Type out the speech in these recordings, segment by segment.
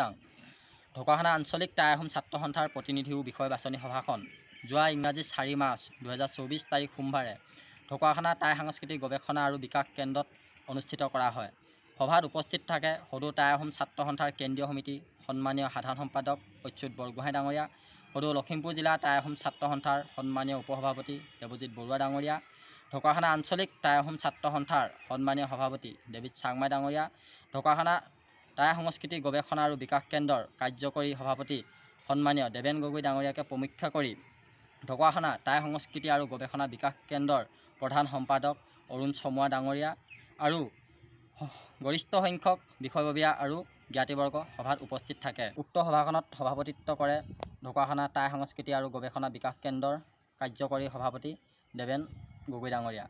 Mustang. Dhakuakhana আঞ্চলিক টাই আহোম ছাত্ৰ সন্থাৰ প্ৰতিনিধিও বিষয় বাছনি সভাখন যোৱা ইংৰাজী 4 মাৰ্চ 2024 তাৰিখ সোমবাৰে ঢকুৱাখানা টাই সাংস্কৃতিক গৱেষণা আৰু বিকাশ কেন্দ্ৰত অনুষ্ঠিত কৰা হয়। সভাত উপস্থিত থাকে সদৌ টাই আহোম ছাত্ৰ সন্থাৰ কেন্দ্ৰীয় সমিতি সন্মানীয় সাধাৰণ সম্পাদক অচ্যুত বৰগোহাঁই ডাঙৰীয়া, সদৌ লখিমপুৰ জিলা টাই আহোম ছাত্ৰ সন্থাৰ সন্মানীয় উপসভাপতি দেৱজিৎ বৰুৱা ডাঙৰীয়া, ঢকুৱাখানা আঞ্চলিক টাই আহোম ছাত্ৰ সন্থাৰ সন্মানীয় সভাপতি ডেভিড চাংমাই ডাঙৰীয়া, ঢকুৱাখানা টাই সংস্কৃতিক গৱেষণা আৰু বিকাশ কেন্দ্ৰৰ কাৰ্যকৰী সভাপতি সন্মানীয় দেৱেন গগৈ ডাঙৰীয়াকে প্ৰমুখ্য কৰি ঢকুৱাখানা টাই সংস্কৃতি আৰু গৱেষণা বিকাশ কেন্দ্ৰৰ প্ৰধান সম্পাদক অৰুণ চমুৱা ডাঙৰীয়া আৰু গৰিষ্ঠ সংখ্যক বিষয়ববীয়া আৰু জ্ঞাতিবৰ্গ সভাত উপস্থিত থাকে। উক্ত সভাখনত সভাপতিত্ব কৰে ঢকুৱাখানা টাই সংস্কৃতি আৰু গৱেষণা বিকাশ কেন্দ্ৰৰ কাৰ্যকৰী সভাপতি দেৱেন গগৈ ডাঙৰীয়া।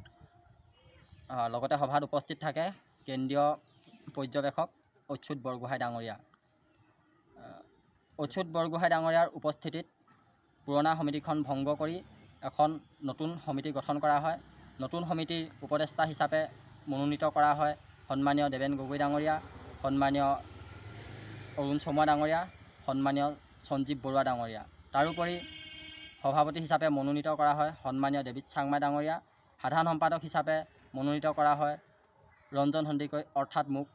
লগতে সভাত উপস্থিত থাকে কেন্দ্ৰীয় পৰ্যবেক্ষক অচ্যুত বৰগোহাঁই ডাঙৰীয়া। অচ্যুত বৰগোহাঁই ডাঙৰীয়াৰ উপস্থিতিত পুৰণা সমিতিখন ভংগ কৰি এখন নতুন সমিতি গঠন কৰা হয়। নতুন সমিতিৰ উপদেষ্টা হিচাপে মনোনীত কৰা হয় সন্মানীয় দেৱেন গগৈ ডাঙৰীয়া, সন্মানীয় অৰুণ চমুৱা ডাঙৰীয়া, সন্মানীয় সঞ্জীৱ বৰুৱা ডাঙৰীয়া। তাৰোপৰি সভাপতি হিচাপে মনোনীত কৰা হয় সন্মানীয় ডেভিড চাংমাই ডাঙৰীয়া। সাধাৰণ সম্পাদক হিচাপে মনোনীত কৰা হয় ৰঞ্জন সন্দিকৈ অৰ্থাৎ মোক।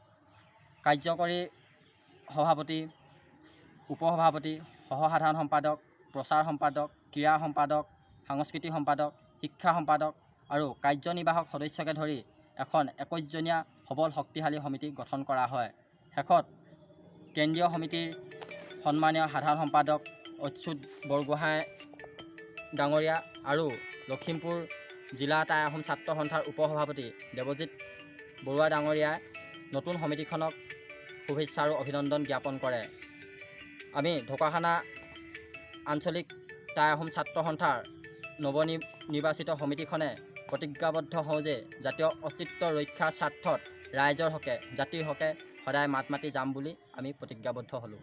কাৰ্যকৰী সভাপতি, উপসভাপতি, সহসাধাৰণ সম্পাদক, প্ৰচাৰ সম্পাদক, ক্ৰীড়া সম্পাদক, সাংস্কৃতিক সম্পাদক, শিক্ষা সম্পাদক আৰু কাৰ্যনিৰ্বাহক সদস্যকে ধৰি এখন 21জনীয়া সবল শক্তিশালী সমিতি গঠন কৰা হয়। শেষত কেন্দ্ৰীয় সমিতিৰ সন্মানীয় সাধাৰণ সম্পাদক অচ্যুত বৰগোহাঁই ডাঙৰীয়া আৰু লখিমপুৰ জিলা টাই আহোম ছাত্ৰ সন্থাৰ উপসভাপতি দেৱজিৎ বৰুৱা ডাঙৰীয়াই নতুন সমিতিখনক শুভেচ্ছা আৰু অভিনন্দন জ্ঞাপন কৰে। আমি ঢকুৱাখানা আঞ্চলিক টাই আহোম ছাত্ৰ সন্থাৰ নৱনিৰ্বাচিত সমিতিখনে প্ৰতিজ্ঞাবদ্ধ হওঁ যে জাতীয় অস্তিত্ব ৰক্ষাৰ স্বাৰ্থত ৰাইজৰ হকে, জাতিৰ হকে সদায় মাত মাতি যাম বুলি আমি প্ৰতিজ্ঞাবদ্ধ হ'লোঁ।